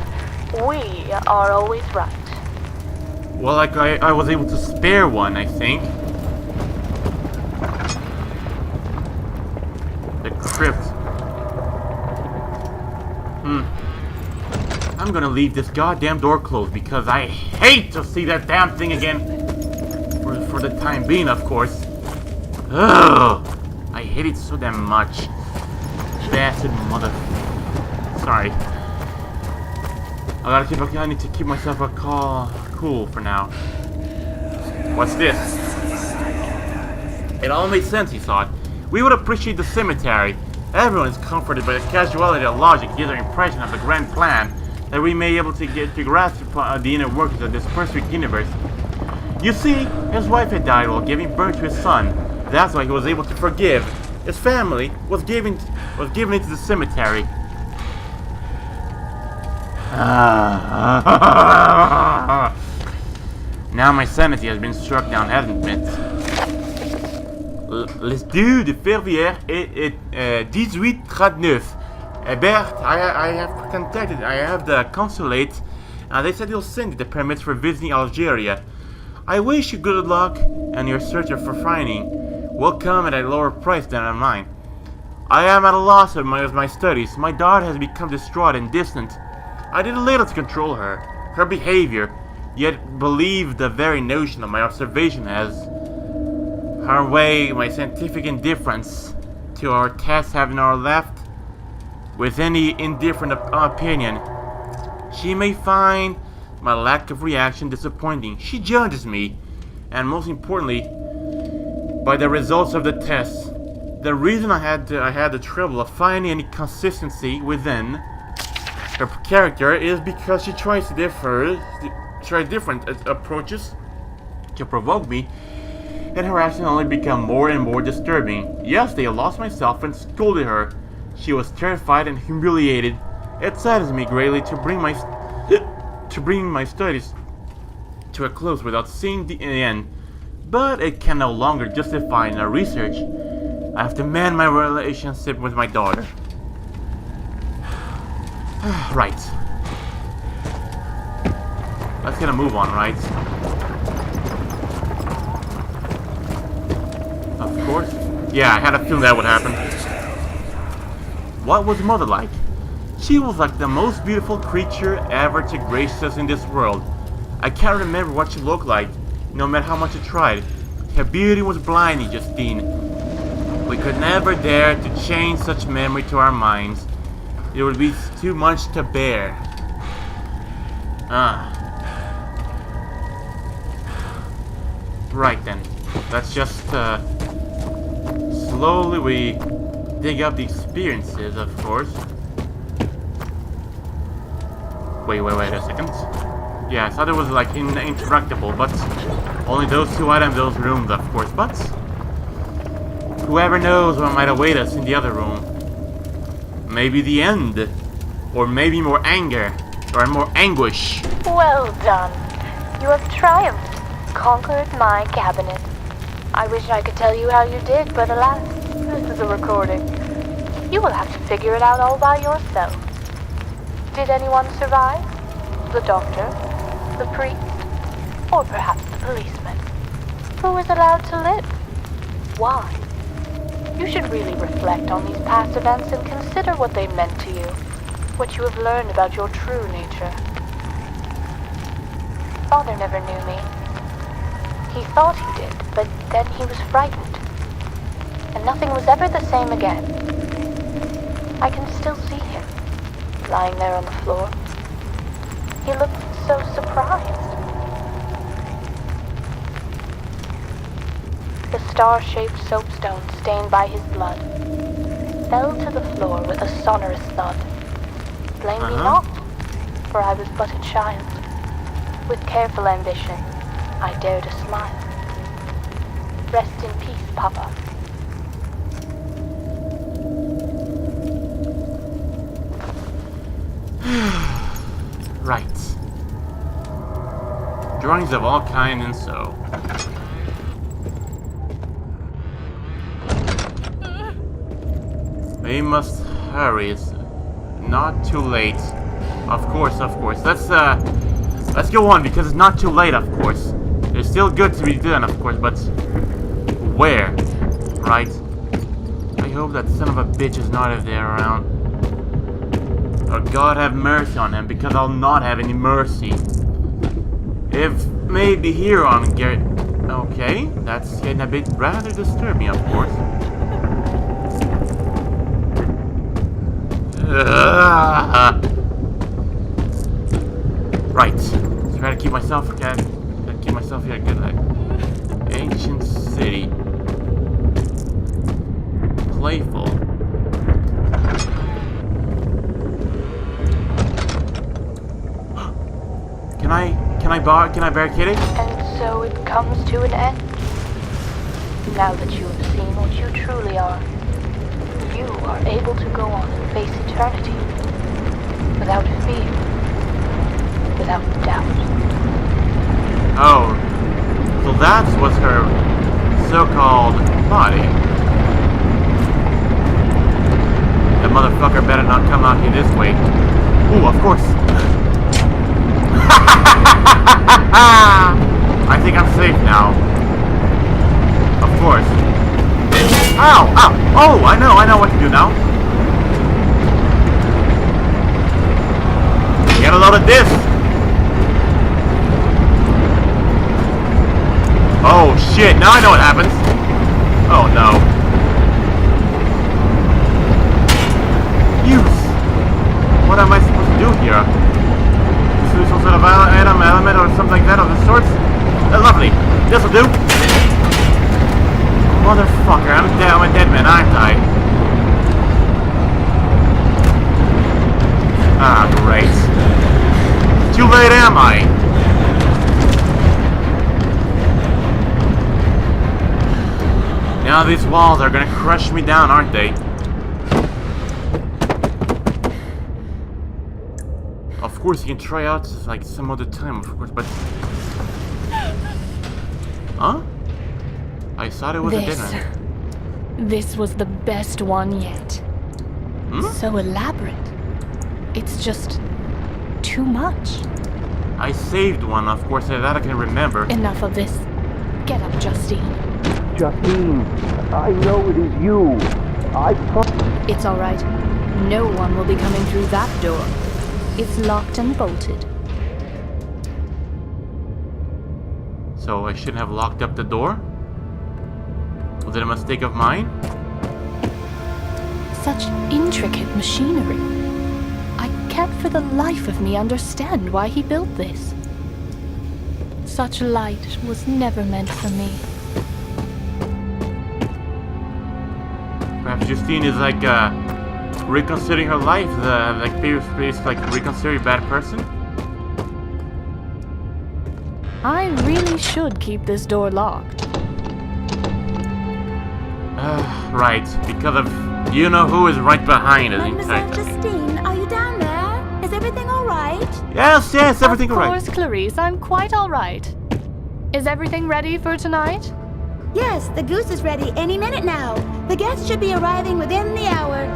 We are always right. Well, like I was able to spare one, I think. The crypt. I'm gonna leave this goddamn door closed because I hate to see that damn thing again. for the time being, of course. Ugh! I hate it so damn much. Bastard mother. Sorry. I need to keep myself cool for now. What's this? It all made sense, he thought. We would appreciate the cemetery. Everyone is comforted by the casuality of logic, gives their impression of the grand plan, that we may be able to get to grasp the inner workings of this perfect universe. You see, his wife had died while giving birth to his son. That's why he was able to forgive. His family was given into the cemetery. Now my sanity has been struck down, hasn't it? Les 2 de février et 1839. Bert, I have the consulate, and they said they'll send you the permits for visiting Algeria. I wish you good luck in your search for finding. Will come at a lower price than mine. I am at a loss with my studies. My daughter has become distraught and distant. I did little to control her behavior, yet believe the very notion of my observation as her way, my scientific indifference to our tests having our left with any indifferent opinion. She may find my lack of reaction disappointing. She judges me, and most importantly, by the results of the tests. The reason I had the trouble of finding any consistency within her character is because she tries different approaches to provoke me, and her actions only become more and more disturbing. Yesterday I lost myself and scolded her. She was terrified and humiliated. It saddens me greatly to bring my studies to a close without seeing the end. But it can no longer justify in our research. I have to mend my relationship with my daughter. Right. Let's get a move on, right? Of course. Yeah, I had a feeling that would happen. What was Mother like? She was like the most beautiful creature ever to grace us in this world. I can't remember what she looked like, no matter how much I tried. Her beauty was blinding, Justine. We could never dare to change such memory to our minds. It would be too much to bear. Right then. Let's just slowly we dig up the experiences, of course. Wait a second. Yeah, I thought it was like interactable, but only those 2 items, those rooms, of course. But whoever knows what might await us in the other room. Maybe the end, or maybe more anger, or more anguish. Well done. You have triumphed, conquered my cabinet. I wish I could tell you how you did, but alas, this is a recording. You will have to figure it out all by yourself. Did anyone survive? The doctor? The priest? Or perhaps the policeman? Who was allowed to live? Why? You should really reflect on these past events and consider what they meant to you, what you have learned about your true nature. Father never knew me. He thought he did, but then he was frightened, and nothing was ever the same again. I can still see him, lying there on the floor. He looked so surprised. The star-shaped soapstone stained by his blood fell to the floor with a sonorous thud. Blame me not, for I was but a child. With careful ambition, I dare to smile. Rest in peace, Papa. Right. Drawings of all kinds and so. We must hurry. It's not too late. Of course. Let's go on because it's not too late, of course. It's still good to be done, of course, but where? Right? I hope that son of a bitch is not there around. Or God have mercy on him, because I'll not have any mercy. If maybe here on Okay, that's getting a bit rather disturbing, of course. Right. Try to keep myself here. Good. Like ancient city. Playful. Can I barricade it? And so it comes to an end. Now that you have seen what you truly are, you are able to go on and face eternity without fear, without doubt. Oh, so that was her so-called body. That motherfucker better not come out here this way. Ooh, of course. I think I'm safe now. Of course. Ow! Ow! Oh, I know what to do now. Get a load of this. Oh shit! Now I know what happens. Oh no. Use. What am I supposed to do here? Some sort of element or something like that of the sorts? Lovely. This'll do. Motherfucker, I'm a dead man, aren't I? Ah, great. Too late am I? Now these walls are gonna crush me down, aren't they? Of course, you can try out like some other time, of course, but... Huh? I thought it was a dinner. This was the best one yet. Hmm? So elaborate. It's just too much. I saved one, of course, that I can remember. Enough of this. Get up, Justine. Justine, I know it is you. It's all right. No one will be coming through that door. It's locked and bolted. So I shouldn't have locked up the door? Was it a mistake of mine? Such intricate machinery. I can't for the life of me understand why he built this. Such light was never meant for me. Perhaps Justine is like reconsidering her life, like previous like reconsidering a bad person. I really should keep this door locked. Right, because of you know who is right behind us. Mademoiselle Justine, are you down there? Is everything all right? Yes, everything all right. Of course, Clarice, I'm quite all right. Is everything ready for tonight? Yes, the goose is ready any minute now. The guests should be arriving within the hour.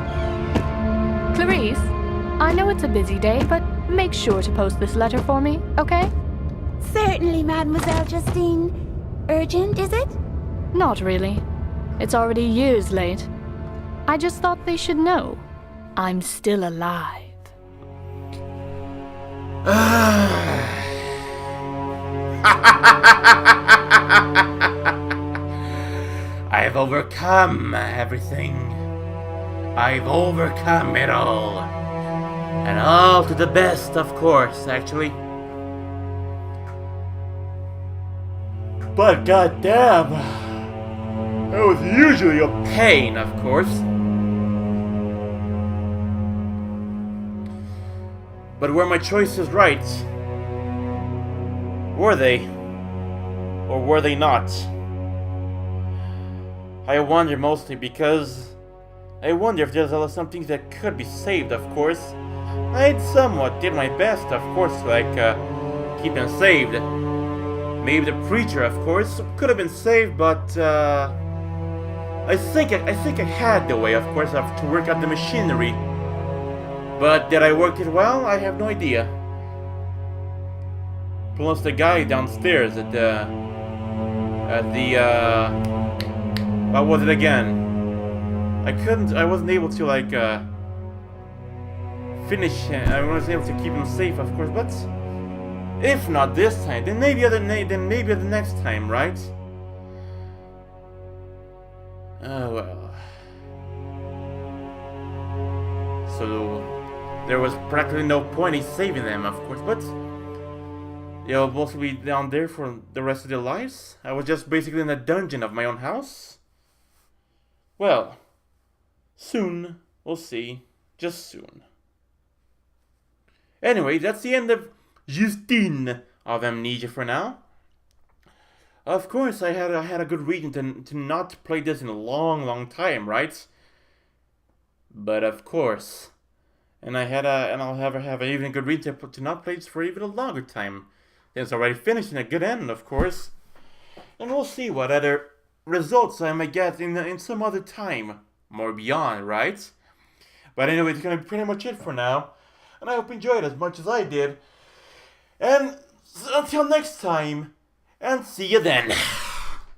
Clarice, I know it's a busy day, but make sure to post this letter for me, okay? Certainly, Mademoiselle Justine. Urgent, is it? Not really. It's already years late. I just thought they should know. I'm still alive. I've overcome everything. I've overcome it all. And all to the best, of course, actually. But goddamn, it was usually a pain, of course. But were my choices right? Were they? Or were they not? I wonder mostly because I wonder if there's some things that could be saved, of course. I somewhat did my best, of course, like keep them saved. Maybe the preacher, of course, could have been saved, but I think I had the way, of course, to work out the machinery. But did I work it well? I have no idea. Plus the guy downstairs at the what was it again? I wasn't able to like finish. I wasn't able to keep him safe, of course, but If not this time, then maybe the next time, right? Oh well. So there was practically no point in saving them, of course, but they'll both be down there for the rest of their lives. I was just basically in a dungeon of my own house. Well, soon we'll see. Just soon. Anyway, that's the end of Justine of Amnesia for now. Of course, I had a good reason to not play this in a long time, right? But of course, and I'll have an even good reason to not play this for even a longer time. It's already finished in a good end, of course. And we'll see what other results I might get in some other time, more beyond, right? But anyway, it's gonna be pretty much it for now. And I hope you enjoyed as much as I did. And until next time, and see you then.